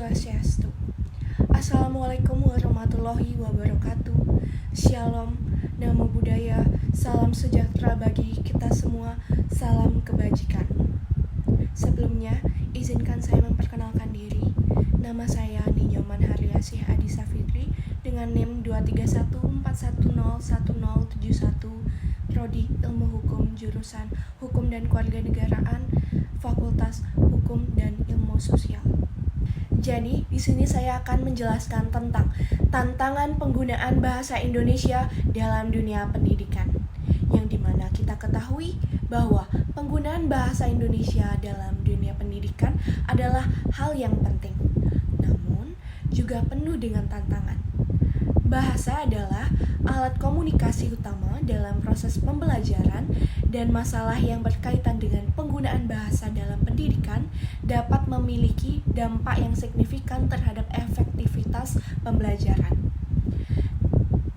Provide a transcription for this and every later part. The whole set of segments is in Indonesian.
Swastiastu. Assalamualaikum warahmatullahi wabarakatuh. Shalom, namo buddhaya, salam sejahtera bagi kita semua, salam kebajikan. Sebelumnya, izinkan saya memperkenalkan diri. Nama saya Ninyoman Haryasih Adi Safitri dengan NIM 23141011071, Prodi Ilmu Hukum, jurusan Hukum dan Kewarganegaraan, Fakultas Hukum dan Ilmu Sosial. Jadi, di sini saya akan menjelaskan tentang tantangan penggunaan bahasa Indonesia dalam dunia pendidikan. Yang dimana kita ketahui bahwa penggunaan bahasa Indonesia dalam dunia pendidikan adalah hal yang penting, namun juga penuh dengan tantangan. Bahasa adalah alat komunikasi utama dalam proses pembelajaran, dan masalah yang berkaitan dengan penggunaan bahasa dalam pendidikan dapat memiliki dampak yang signifikan terhadap efektivitas pembelajaran.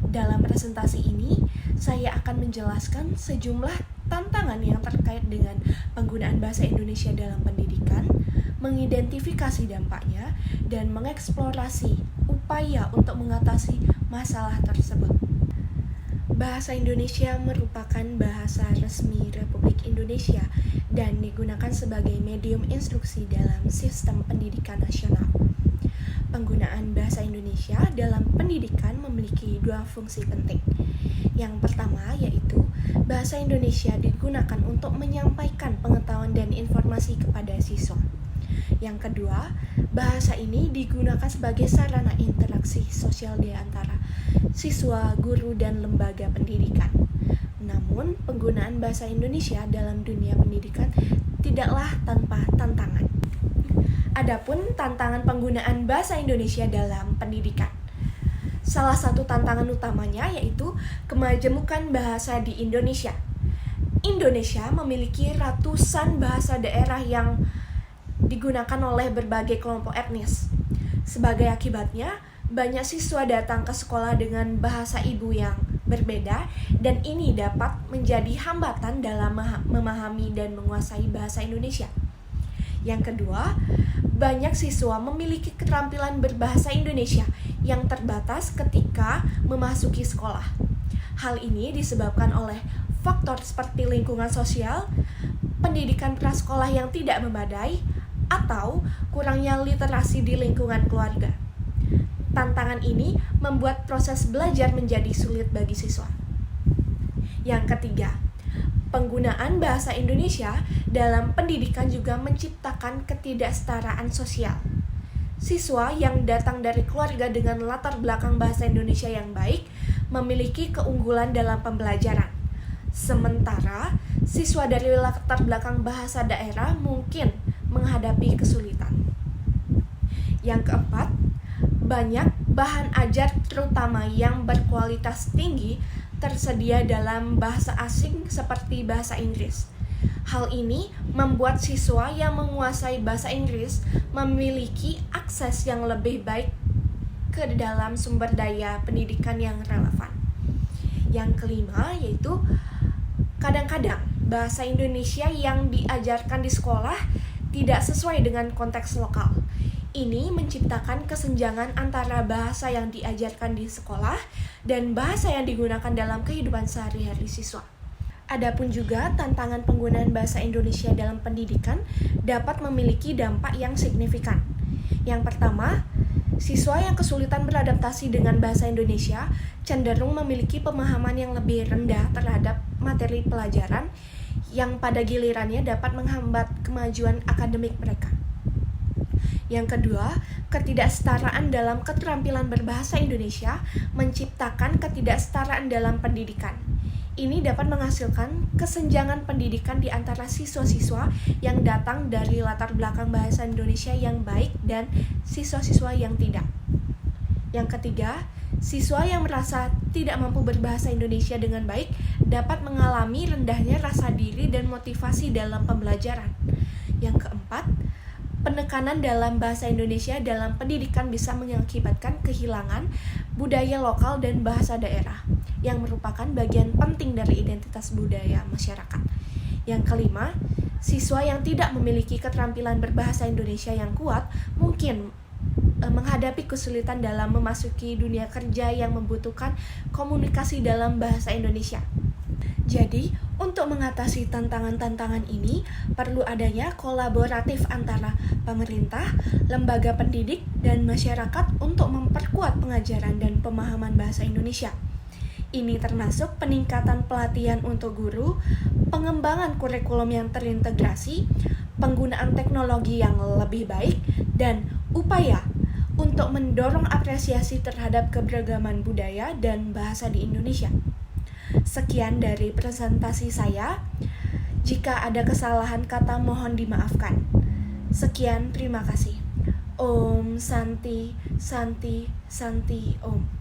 Dalam presentasi ini, saya akan menjelaskan sejumlah tantangan yang terkait dengan penggunaan bahasa Indonesia dalam pendidikan, mengidentifikasi dampaknya, dan mengeksplorasi upaya untuk mengatasi masalah tersebut. Bahasa Indonesia merupakan bahasa resmi Republik Indonesia dan digunakan sebagai medium instruksi dalam sistem pendidikan nasional. Penggunaan bahasa Indonesia dalam pendidikan memiliki dua fungsi penting. Yang pertama yaitu bahasa Indonesia digunakan untuk menyampaikan pengetahuan dan informasi kepada siswa. Yang kedua, bahasa ini digunakan sebagai sarana interaksi sosial di antara siswa, guru, dan lembaga pendidikan. Namun, penggunaan bahasa Indonesia dalam dunia pendidikan tidaklah tanpa tantangan. Adapun tantangan penggunaan bahasa Indonesia dalam pendidikan. Salah satu tantangan utamanya yaitu kemajemukan bahasa di Indonesia. Indonesia memiliki ratusan bahasa daerah yang digunakan oleh berbagai kelompok etnis. Sebagai akibatnya, banyak siswa datang ke sekolah dengan bahasa ibu yang berbeda, dan ini dapat menjadi hambatan dalam memahami dan menguasai bahasa Indonesia. Yang kedua, banyak siswa memiliki keterampilan berbahasa Indonesia yang terbatas ketika memasuki sekolah. Hal ini disebabkan oleh faktor seperti lingkungan sosial, pendidikan prasekolah yang tidak memadai, atau kurangnya literasi di lingkungan keluarga. Tantangan ini membuat proses belajar menjadi sulit bagi siswa. Yang ketiga, penggunaan bahasa Indonesia dalam pendidikan juga menciptakan ketidaksetaraan sosial. Siswa yang datang dari keluarga dengan latar belakang bahasa Indonesia yang baik memiliki keunggulan dalam pembelajaran. Sementara, siswa dari latar belakang bahasa daerah mungkin menghadapi kesulitan. Yang keempat, banyak bahan ajar terutama yang berkualitas tinggi tersedia dalam bahasa asing seperti bahasa Inggris. Hal ini membuat siswa yang menguasai bahasa Inggris memiliki akses yang lebih baik ke dalam sumber daya pendidikan yang relevan. Yang kelima yaitu kadang-kadang bahasa Indonesia yang diajarkan di sekolah tidak sesuai dengan konteks lokal. Ini menciptakan kesenjangan antara bahasa yang diajarkan di sekolah dan bahasa yang digunakan dalam kehidupan sehari-hari siswa. Adapun juga tantangan penggunaan bahasa Indonesia dalam pendidikan dapat memiliki dampak yang signifikan. Yang pertama, siswa yang kesulitan beradaptasi dengan bahasa Indonesia cenderung memiliki pemahaman yang lebih rendah terhadap materi pelajaran yang pada gilirannya dapat menghambat kemajuan akademik mereka. Yang kedua, ketidaksetaraan dalam keterampilan berbahasa Indonesia menciptakan ketidaksetaraan dalam pendidikan. Ini dapat menghasilkan kesenjangan pendidikan di antara siswa-siswa yang datang dari latar belakang bahasa Indonesia yang baik dan siswa-siswa yang tidak. Yang ketiga, siswa yang merasa tidak mampu berbahasa Indonesia dengan baik dapat mengalami rendahnya rasa diri dan motivasi dalam pembelajaran. Yang keempat, penekanan dalam bahasa Indonesia dalam pendidikan bisa mengakibatkan kehilangan budaya lokal dan bahasa daerah yang merupakan bagian penting dari identitas budaya masyarakat. Yang kelima, siswa yang tidak memiliki keterampilan berbahasa Indonesia yang kuat mungkin menghadapi kesulitan dalam memasuki dunia kerja yang membutuhkan komunikasi dalam bahasa Indonesia. Jadi, untuk mengatasi tantangan-tantangan ini, perlu adanya kolaboratif antara pemerintah, lembaga pendidik, dan masyarakat untuk memperkuat pengajaran dan pemahaman bahasa Indonesia. Ini termasuk peningkatan pelatihan untuk guru, pengembangan kurikulum yang terintegrasi, penggunaan teknologi yang lebih baik, dan upaya untuk mendorong apresiasi terhadap keberagaman budaya dan bahasa di Indonesia. Sekian dari presentasi saya. Jika ada kesalahan kata mohon dimaafkan. Sekian, terima kasih. Om Santi, Santi, Santi, Om.